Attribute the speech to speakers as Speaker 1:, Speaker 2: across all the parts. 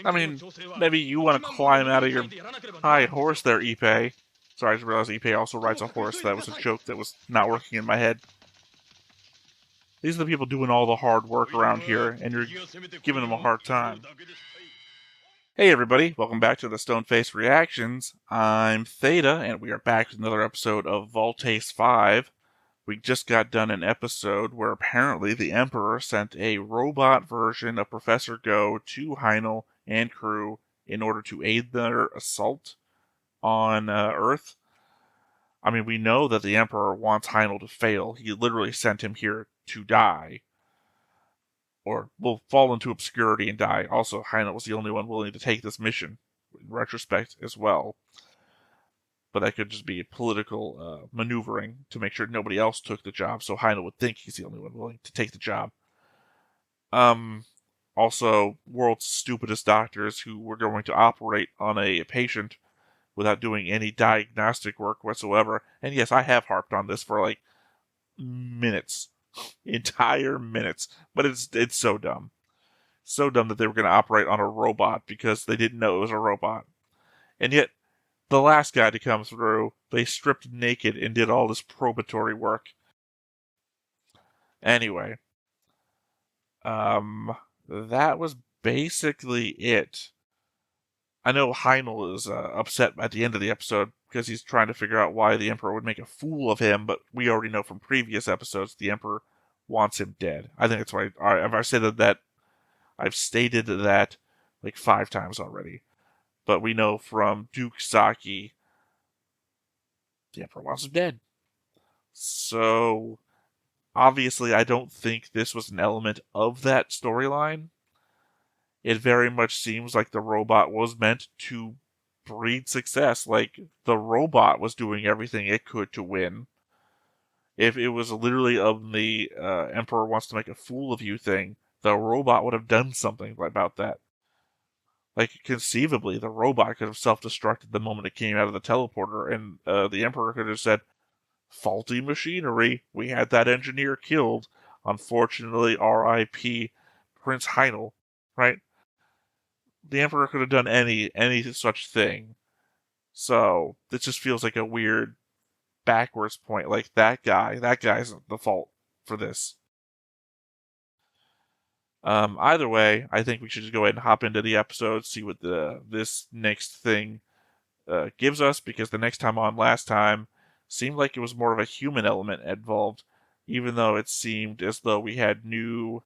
Speaker 1: I mean, maybe you want to climb out of your high horse there, Ippei. Sorry, I just realized Ippei also rides a horse. That was a joke that was not working in my head. These are the people doing all the hard work around here, and you're giving them a hard time. Hey everybody, welcome back to the Stoneface Reactions. I'm Theta, and we are back with another episode of Voltace 5. We just got done an episode where apparently the Emperor sent a robot version of Professor Go to Heinel and crew in order to aid their assault on Earth. I mean, we know that the Emperor wants Heinel to fail. He literally sent him here to die. Or will fall into obscurity and die. Also, Heinel was the only one willing to take this mission, in retrospect as well. But that could just be political maneuvering to make sure nobody else took the job, so Heinel would think he's the only one willing to take the job. Also, world's stupidest doctors who were going to operate on a patient without doing any diagnostic work whatsoever. And yes, I have harped on this for like minutes. Entire minutes. But it's so dumb. So dumb that they were going to operate on a robot because they didn't know it was a robot. And yet, the last guy to come through, they stripped naked and did all this probatory work. Anyway, that was basically it. I know Heinel is upset at the end of the episode because he's trying to figure out why the Emperor would make a fool of him, but we already know from previous episodes the Emperor wants him dead. I think that's why I've stated that like 5 times already. But we know from Duke Saki, the Emperor wants him dead. So, obviously, I don't think this was an element of that storyline. It very much seems like the robot was meant to breed success. Like, the robot was doing everything it could to win. If it was literally of the Emperor wants to make a fool of you thing, the robot would have done something about that. Like, conceivably, the robot could have self-destructed the moment it came out of the teleporter, and the Emperor could have said, faulty machinery, we had that engineer killed. Unfortunately, R.I.P. Prince Heinel, right? The Emperor could have done any such thing. So, this just feels like a weird backwards point. Like, that guy's the fault for this. Either way, I think we should just go ahead and hop into the episode, see what this next thing gives us, because the next time on last time seemed like it was more of a human element involved, even though it seemed as though we had new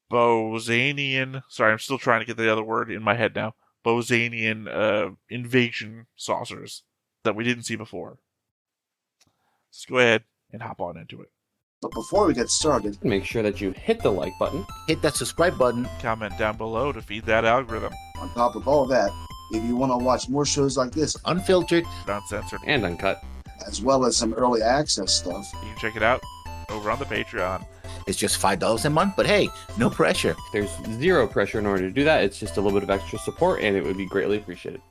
Speaker 1: Bosanian, sorry, I'm still trying to get the other word in my head now, Bosanian invasion saucers that we didn't see before. Let's go ahead and hop on into it.
Speaker 2: But before we get started,
Speaker 3: make sure that you hit the like button,
Speaker 2: hit that subscribe button,
Speaker 1: comment down below to feed that algorithm.
Speaker 2: On top of all that, if you want to watch more shows like this, unfiltered,
Speaker 1: uncensored,
Speaker 3: and uncut,
Speaker 2: as well as some early access stuff,
Speaker 1: you can check it out over on the Patreon.
Speaker 2: It's just $5 a month, but hey, no pressure.
Speaker 3: There's zero pressure in order to do that. It's just a little bit of extra support, and it would be greatly appreciated.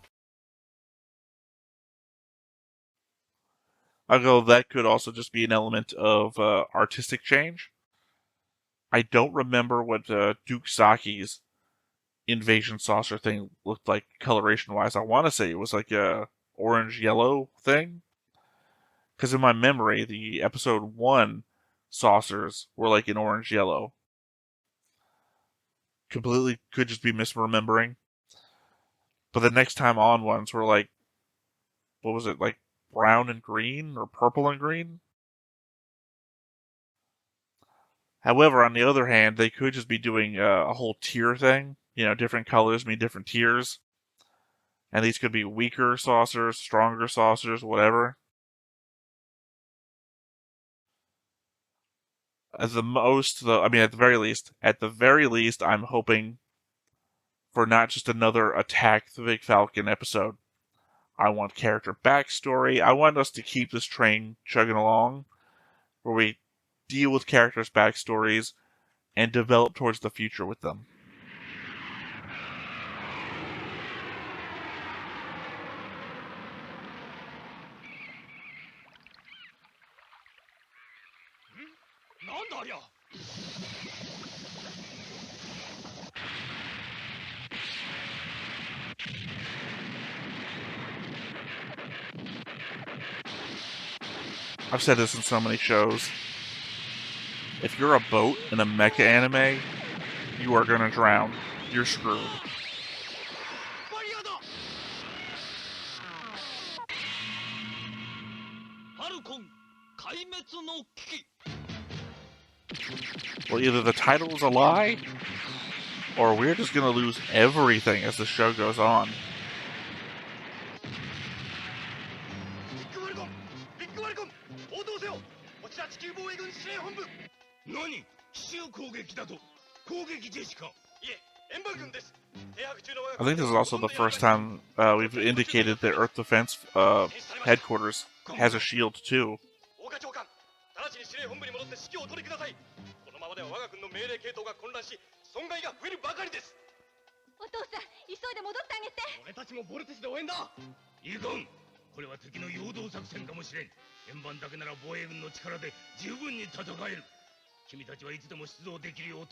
Speaker 1: Although that could also just be an element of artistic change. I don't remember what Duke Saki's invasion saucer thing looked like coloration-wise. I want to say it was like a orange-yellow thing. Because in my memory, the episode 1 saucers were like an orange-yellow. Completely could just be misremembering. But the next time on ones were like, what was it, like brown and green or purple and green? However, on the other hand, they could just be doing a whole tier thing. You know, different colors mean different tiers. And these could be weaker saucers, stronger saucers, whatever. At the most, though, I mean, at the very least, I'm hoping for not just another Attack the Big Falcon episode. I want character backstory. I want us to keep this train chugging along, where we deal with characters' backstories and develop towards the future with them. I've said this in so many shows. If you're a boat in a mecha anime, you are gonna drown. You're screwed. Well, either the title is a lie, or we're just gonna lose everything as the show goes on. I think this is also the first time we've indicated that Earth Defense Headquarters has a shield too.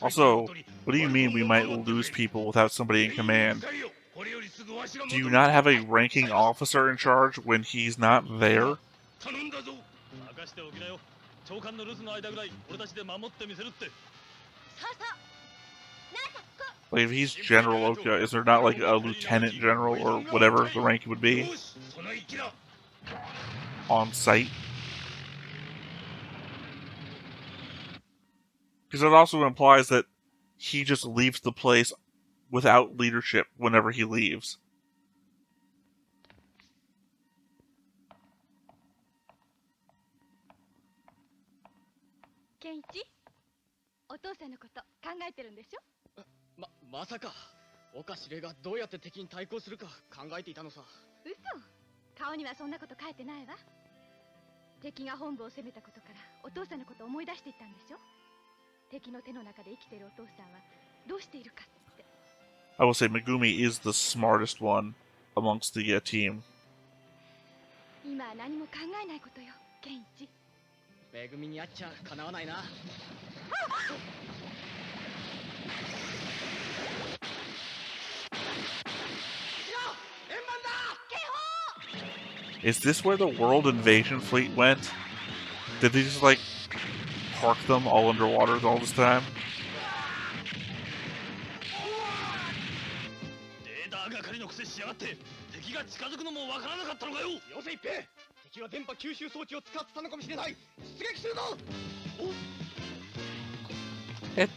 Speaker 1: Also, what do you mean we might lose people without somebody in command? Do you not have a ranking officer in charge when he's not there? Like, if he's General Oka, is there not like a lieutenant general or whatever the rank would be on site? Because it also implies that he just leaves the place without leadership whenever he leaves.
Speaker 4: Kenichi? お父さんのこと考えてるんでしょ？まさか岡司令がどうやって敵に対抗するか考えていたのさ。嘘。顔にはそんなこと書いてないわ。敵が本部を攻めたことからお父さんのことを思い出していったんでしょ？敵の手の中で生きているお父さんはどうしているかって。
Speaker 1: I will say Megumi is the smartest one amongst the team.
Speaker 4: 今は何も考えないことよ、ケンイチ。めぐみに会っちゃかなわないな。
Speaker 1: Is this where the World Invasion Fleet went? Did they just like park them all underwater all this time?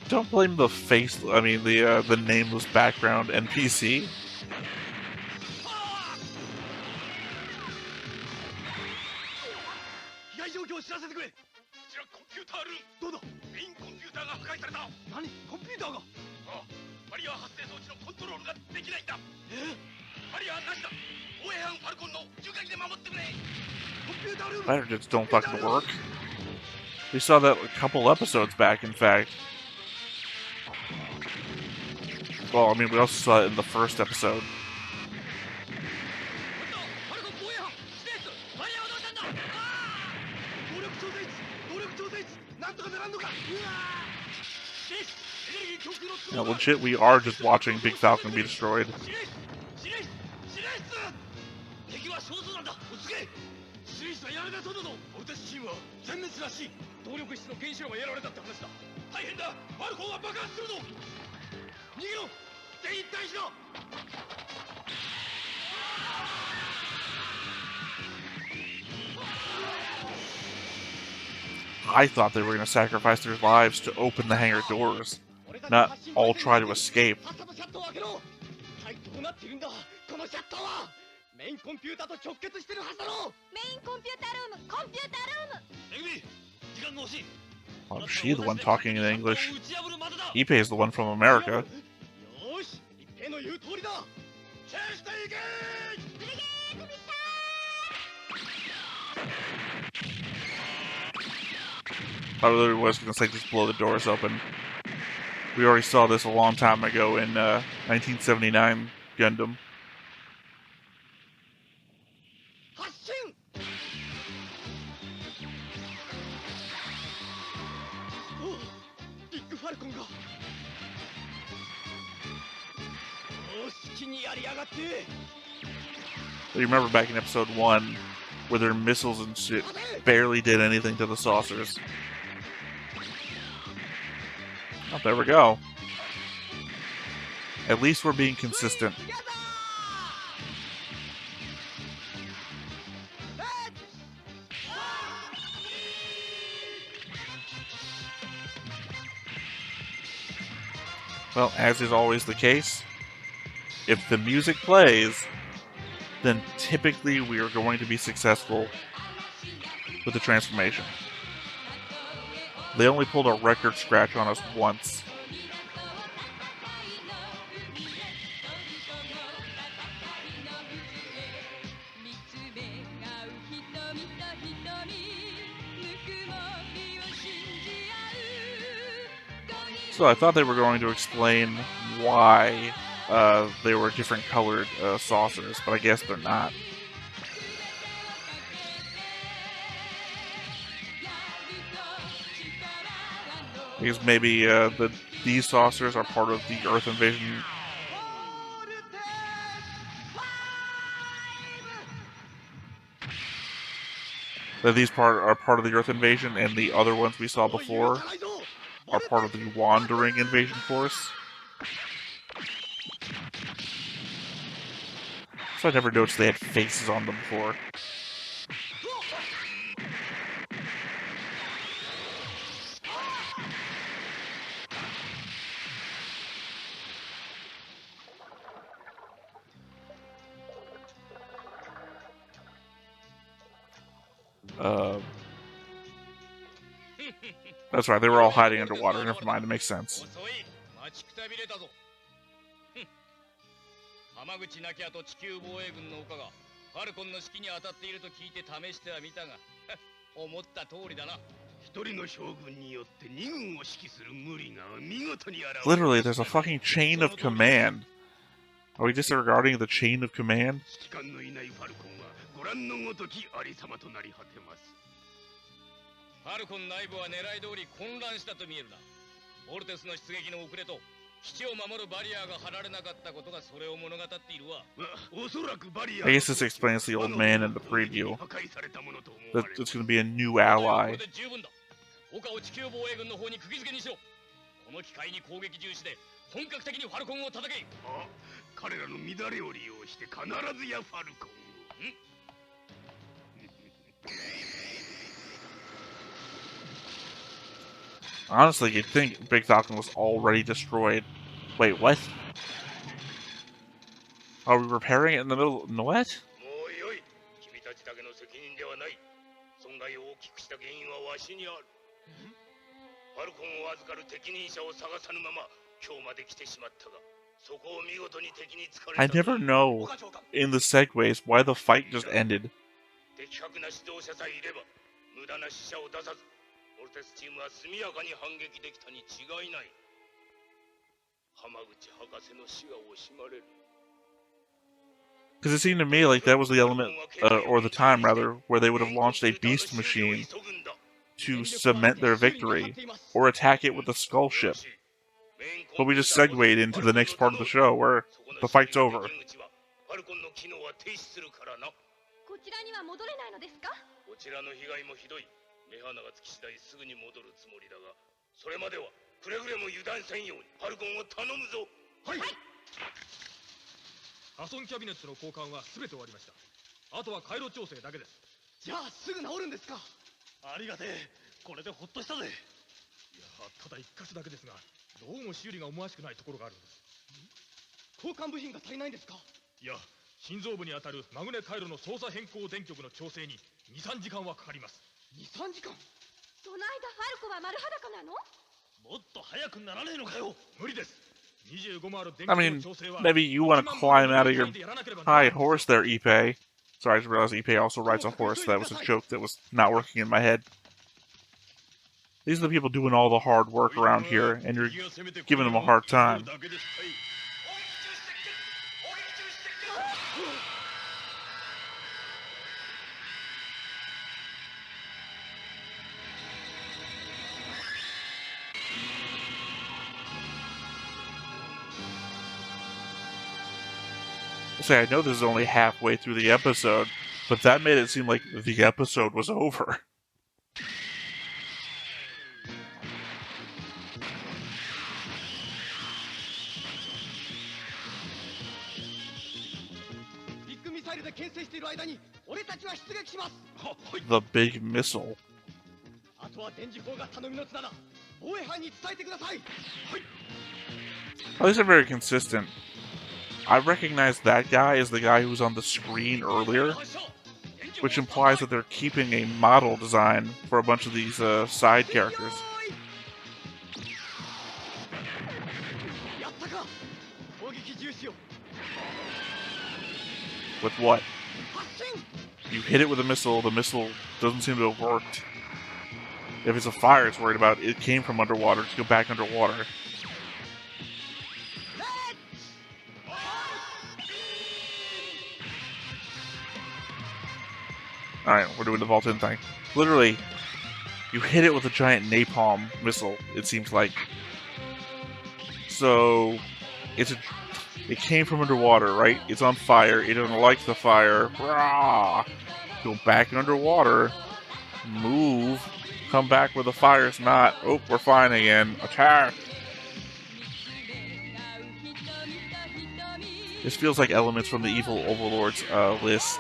Speaker 1: Don't blame the face. I mean the nameless background NPC. Better just don't fucking work. We saw that a couple episodes back, in fact. Well, I mean, we also saw it in the first episode. No, legit, we are just watching Big Falcon be destroyed. I thought they were going to sacrifice their lives to open the hangar doors, not all try to escape. Well, she's the one talking in English. Ippei is the one from America. I really was going to say just blow the doors open. We already saw this a long time ago in 1979 Gundam. You remember back in episode 1, where their missiles and shit barely did anything to the saucers. Oh, there we go. At least we're being consistent. Well, as is always the case, if the music plays, then typically we are going to be successful with the transformation. They only pulled a record scratch on us once. So I thought they were going to explain why they were different colored saucers, but I guess they're not. Because maybe these saucers are part of the Earth invasion. That these are part of the Earth invasion, and the other ones we saw before are part of the Wandering Invasion Force. So I never noticed they had faces on them before. That's right, they were all hiding underwater. Never mind, it makes sense. Literally, there's a fucking chain of command. Are we disregarding the chain of command? I guess this explains the old man in the preview. That it's going to be a new ally. Honestly, you'd think Big Falcon was already destroyed. Wait, what? Are we repairing it in the middle? No, what? I never know in the segues why the fight just ended. Because it seemed to me like that was the element, or the time rather, where they would have launched a beast machine to cement their victory, or attack it with a skull ship. But we just segued into the next part of the show, where the fight's over. I mean, maybe you want to climb out of your high horse there, Ippei. Sorry, I just realized Ippei also rides a horse. That was a joke that was not working in my head. These are the people doing all the hard work around here, and you're giving them a hard time. Say, I know this is only halfway through the episode, But that made it seem like the episode was over. The big missile. At least they're very consistent. I recognize that guy as the guy who was on the screen earlier, which implies that they're keeping a model design for a bunch of these side characters. With what? You hit it with a missile, the missile doesn't seem to have worked. If it's a fire it's worried about, it came from underwater to go back underwater. Alright, we're doing the vault-in thing. Literally, you hit it with a giant napalm missile, it seems like. So, it came from underwater, right? It's on fire, it doesn't like the fire. Rah! Go back underwater, move, come back where the fire's not. Oh, we're fine again. Attack! This feels like elements from the Evil Overlord's list.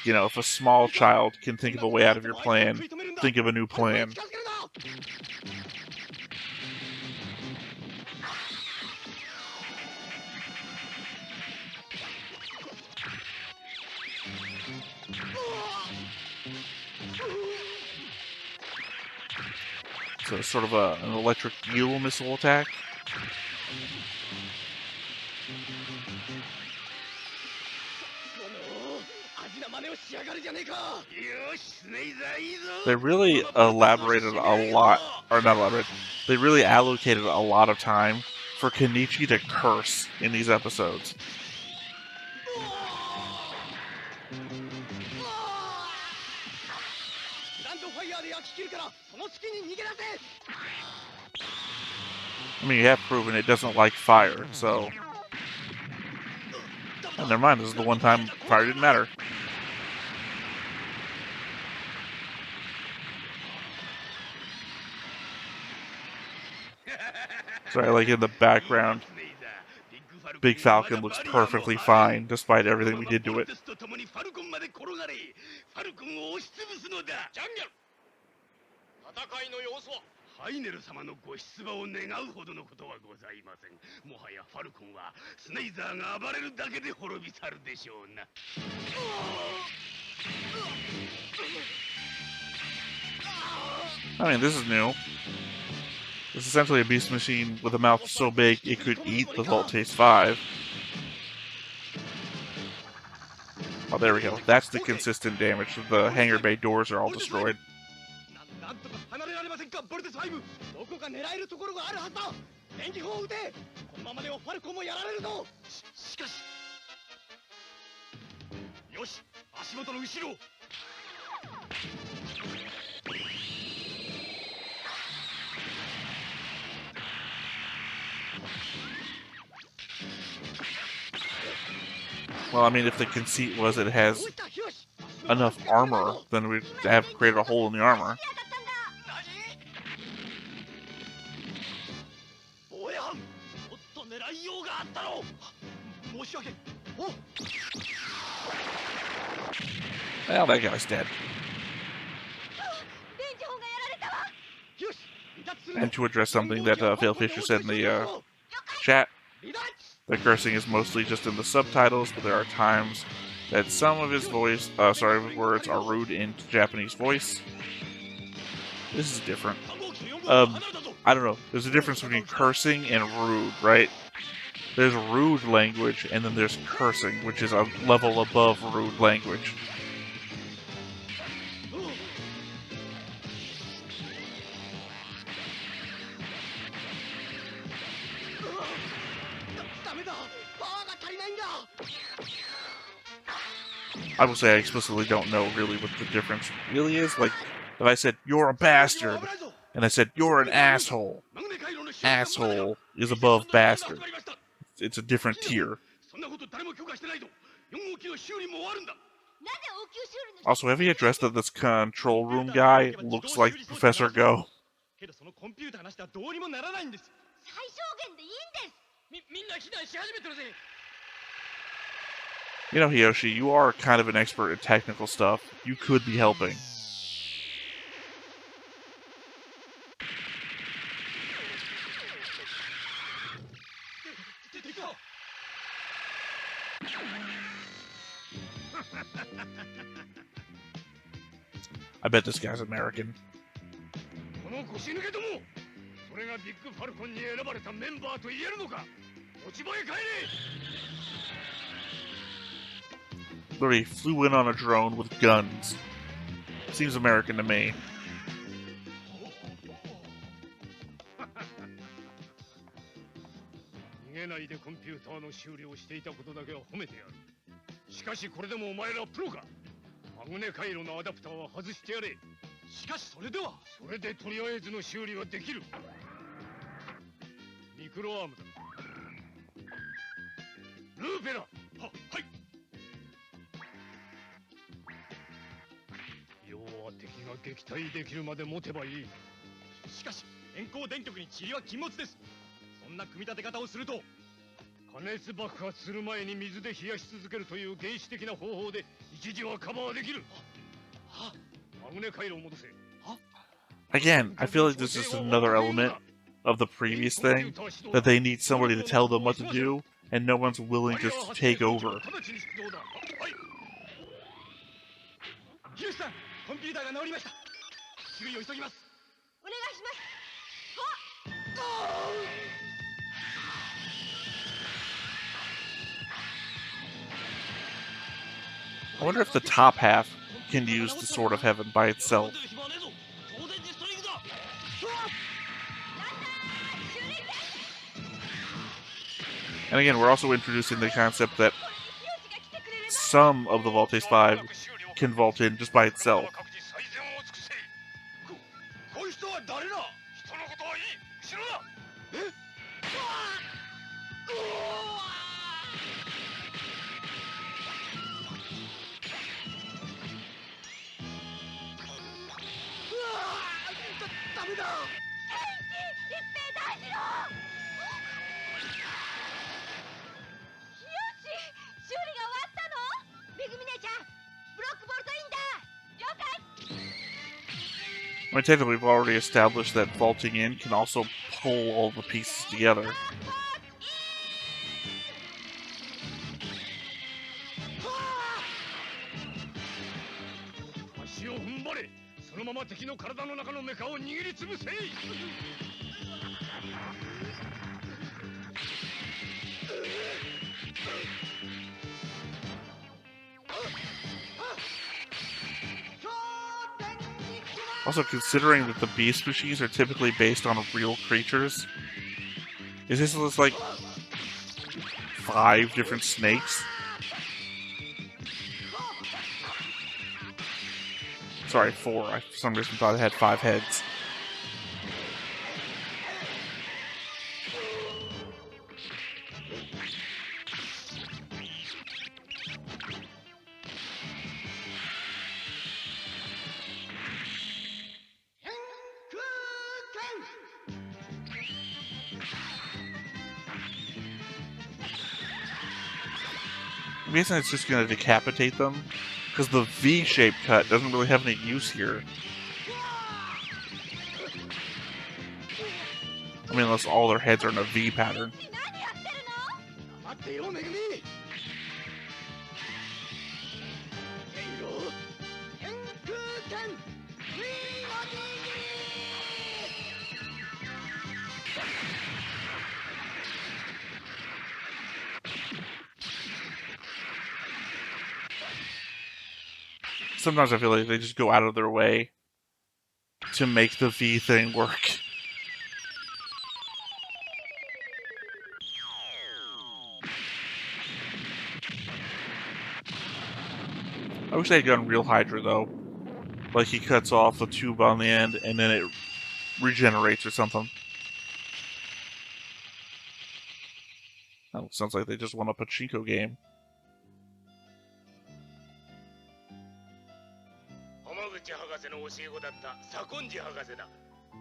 Speaker 1: You know, if a small child can think of a way out of your plan, think of a new plan. So it's sort of an electric eel missile attack. They really elaborated a lot, or not elaborated, they really allocated a lot of time for Kenichi to curse in these episodes. I mean, you have proven it doesn't like fire, so... Oh, never mind, this is the one time fire didn't matter. Sorry, like in the background, Big Falcon looks perfectly fine, despite everything we did to it. I mean, this is new. It's essentially a beast machine with a mouth so big it could eat the Voltace 5. Oh, there we go. That's the consistent damage. The hangar bay doors are all destroyed. Well, I mean, if the conceit was it has enough armor, then we'd have created a hole in the armor. Well, that guy's dead. And to address something that Phil Fisher said in the chat, the cursing is mostly just in the subtitles, but there are times that some of his words are rude in Japanese voice. This is different. I don't know. There's a difference between cursing and rude, right? There's rude language, and then there's cursing, which is a level above rude language. I will say I explicitly don't know really what the difference really is. Like, if I said, "You're a bastard," and I said, "You're an asshole," asshole is above bastard. it's a different tier. Also, have you addressed that this control room guy looks like Professor Go? You know, Hiyoshi, you are kind of an expert in technical stuff. You could be helping. I bet this guy's American. Literally flew in on a drone with guns. Seems American to me. Again, I feel like this is another element of the previous thing, that they need somebody to tell them what to do, and no one's willing just to take over. I wonder if the top half can use the Sword of Heaven by itself. And again, we're also introducing the concept that some of the Voltes 5 can vault in just by itself. I mean, technically, we've already established that vaulting in can also pull all the pieces together. Also, considering that the beast machines are typically based on real creatures, is this just like 5 different snakes? Sorry, 4. I for some reason thought it had 5 heads. I'm guessing it's just going to decapitate them, because the V-shaped cut doesn't really have any use here. I mean, unless all their heads are in a V pattern. Sometimes I feel like they just go out of their way to make the V thing work. I wish they had done Real Hydra, though. Like, he cuts off the tube on the end, and then it regenerates or something. Oh, sounds like they just won a pachinko game.
Speaker 5: 浜口博士の教え子だった左近次博士だ。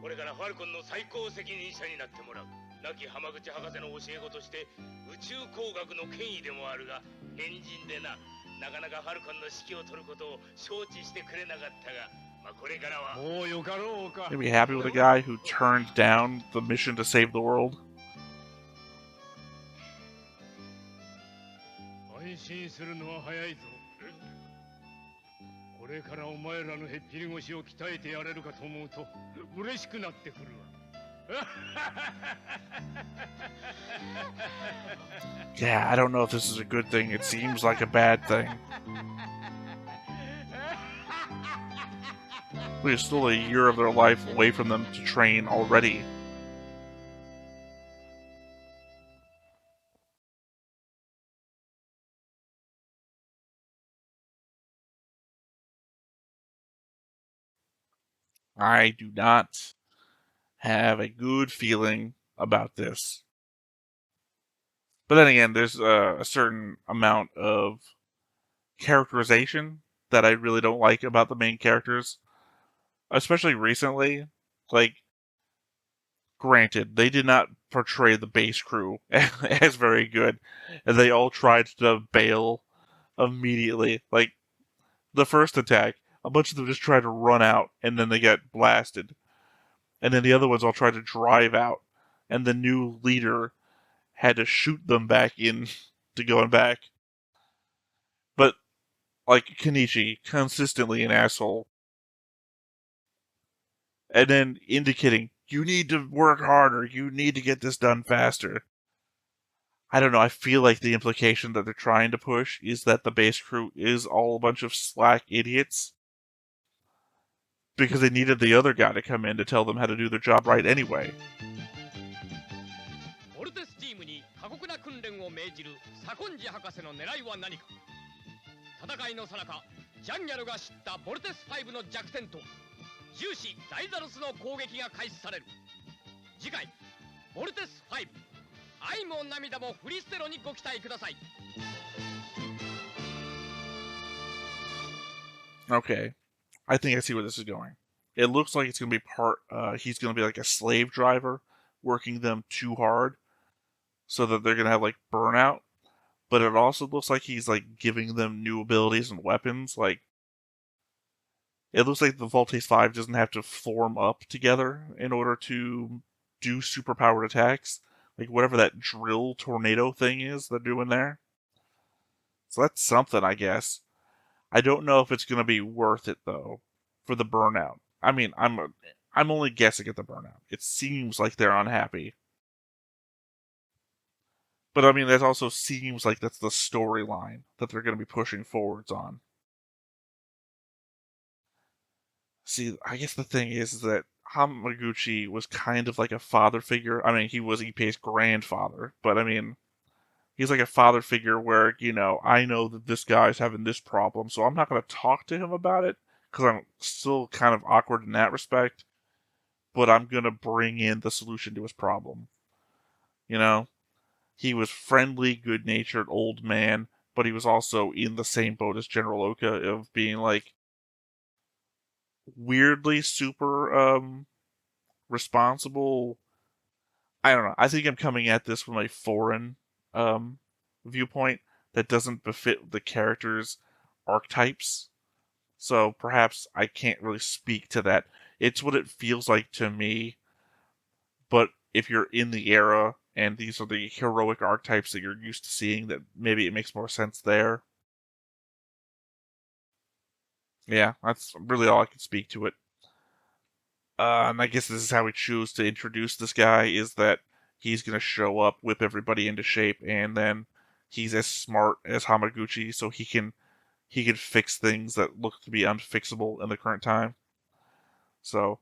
Speaker 5: これからファルコンの最高責任者になってもらう。亡き浜口博士の教え子として宇宙工学の権威でもあるが、変人でなかなかファルコンの指揮を取ることを承知してくれなかったが、まあこれからはもうよかろうか。
Speaker 1: You'd be happy with a guy who turned down the mission to save the world?
Speaker 5: 安心するのは早いぞ。これからお前らのへっぴり腰を鍛えてやれるかと思うと嬉しくなってくるわ。
Speaker 1: Yeah, I don't know if this is a good thing. It seems like a bad thing. We stole a year of their life away from them to train already. I do not have a good feeling about this. But then again, there's a certain amount of characterization that I really don't like about the main characters, especially recently. Like, granted, they did not portray the base crew as very good, and they all tried to bail immediately. Like, the first attack, a bunch of them just tried to run out, and then they got blasted. And then the other ones all tried to drive out, and the new leader had to shoot them back in to going back. But, like, Kenichi, consistently an asshole. And then indicating, you need to work harder, you need to get this done faster. I don't know, I feel like the implication that they're trying to push is that the base crew is all a bunch of slack idiots. Because they needed the other guy to come in to tell them how to do their job right anyway.
Speaker 5: ボルテスチームに過酷な訓練を命じる左近次博士の狙いは何か。戦いの最中、ジャンギャルが知ったボルテス5の弱点と重視ダイザルスの攻撃が開始される。次回ボルテス5、愛も涙もフリステロにご期待ください。
Speaker 1: Okay. I think I see where this is going. It looks like it's going to be he's going to be like a slave driver, working them too hard, so that they're going to have, like, burnout. But it also looks like he's, like, giving them new abilities and weapons. Like, it looks like the Voltes 5 doesn't have to form up together in order to do superpowered attacks. Like, whatever that drill tornado thing is they're doing there. So that's something, I guess. I don't know if it's going to be worth it, though, for the burnout. I mean, I'm only guessing at the burnout. It seems like they're unhappy. But, I mean, that also seems like that's the storyline that they're going to be pushing forwards on. See, I guess the thing is that Hamaguchi was kind of like a father figure. I mean, he was Ippei's grandfather, but, I mean, he's like a father figure where, you know, I know that this guy's having this problem, so I'm not going to talk to him about it, because I'm still kind of awkward in that respect, but I'm going to bring in the solution to his problem. You know? He was friendly, good-natured old man, but he was also in the same boat as General Oka of being, like, weirdly super, responsible. I don't know. I think I'm coming at this from a foreign, viewpoint that doesn't befit the characters' archetypes. So perhaps I can't really speak to that. It's what it feels like to me. But if you're in the era and these are the heroic archetypes that you're used to seeing, that maybe it makes more sense there. Yeah, that's really all I can speak to it. And I guess this is how we choose to introduce this guy, is that he's going to show up, whip everybody into shape, and then he's as smart as Hamaguchi, so he can fix things that look to be unfixable in the current time. So,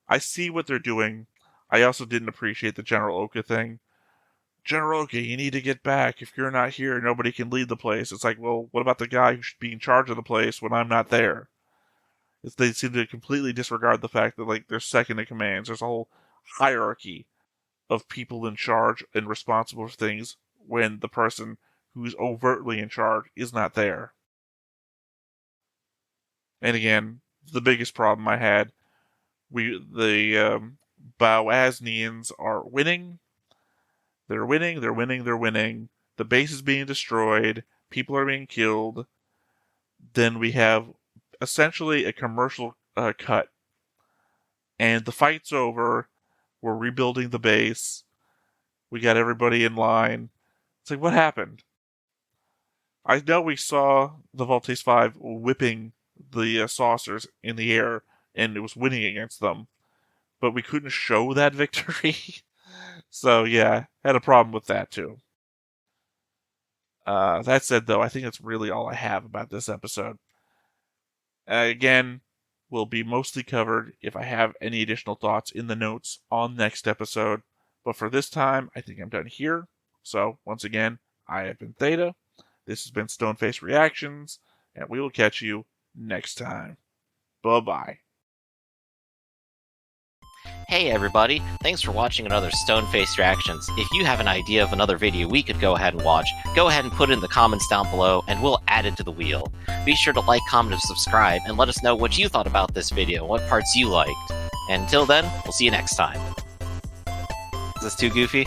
Speaker 1: I see what they're doing. I also didn't appreciate the General Oka thing. General Oka, you need to get back. If you're not here, nobody can lead the place. It's like, well, what about the guy who should be in charge of the place when I'm not there? They seem to completely disregard the fact that, like, there's second in commands. There's a whole hierarchy of people in charge and responsible for things when the person who's overtly in charge is not there. And again, the biggest problem I had, the Boaznians are winning. They're winning. The base is being destroyed. People are being killed. Then we have essentially a commercial cut. And the fight's over. We're rebuilding the base. We got everybody in line. It's like, what happened? I know we saw the Voltes 5 whipping the saucers in the air, and it was winning against them. But we couldn't show that victory. So, yeah, had a problem with that, too. That said, though, I think that's really all I have about this episode. Again, will be mostly covered if I have any additional thoughts in the notes on next episode. But for this time, I think I'm done here. So, once again, I have been Theta. This has been Stoneface Reactions, and we will catch you next time. Bye-bye.
Speaker 6: Hey everybody, thanks for watching another Stoneface Reactions. If you have an idea of another video we could go ahead and watch, go ahead and put it in the comments down below and we'll add it to the wheel. Be sure to like, comment, and subscribe, and let us know what you thought about this video and what parts you liked. And until then, we'll see you next time. Is this too goofy?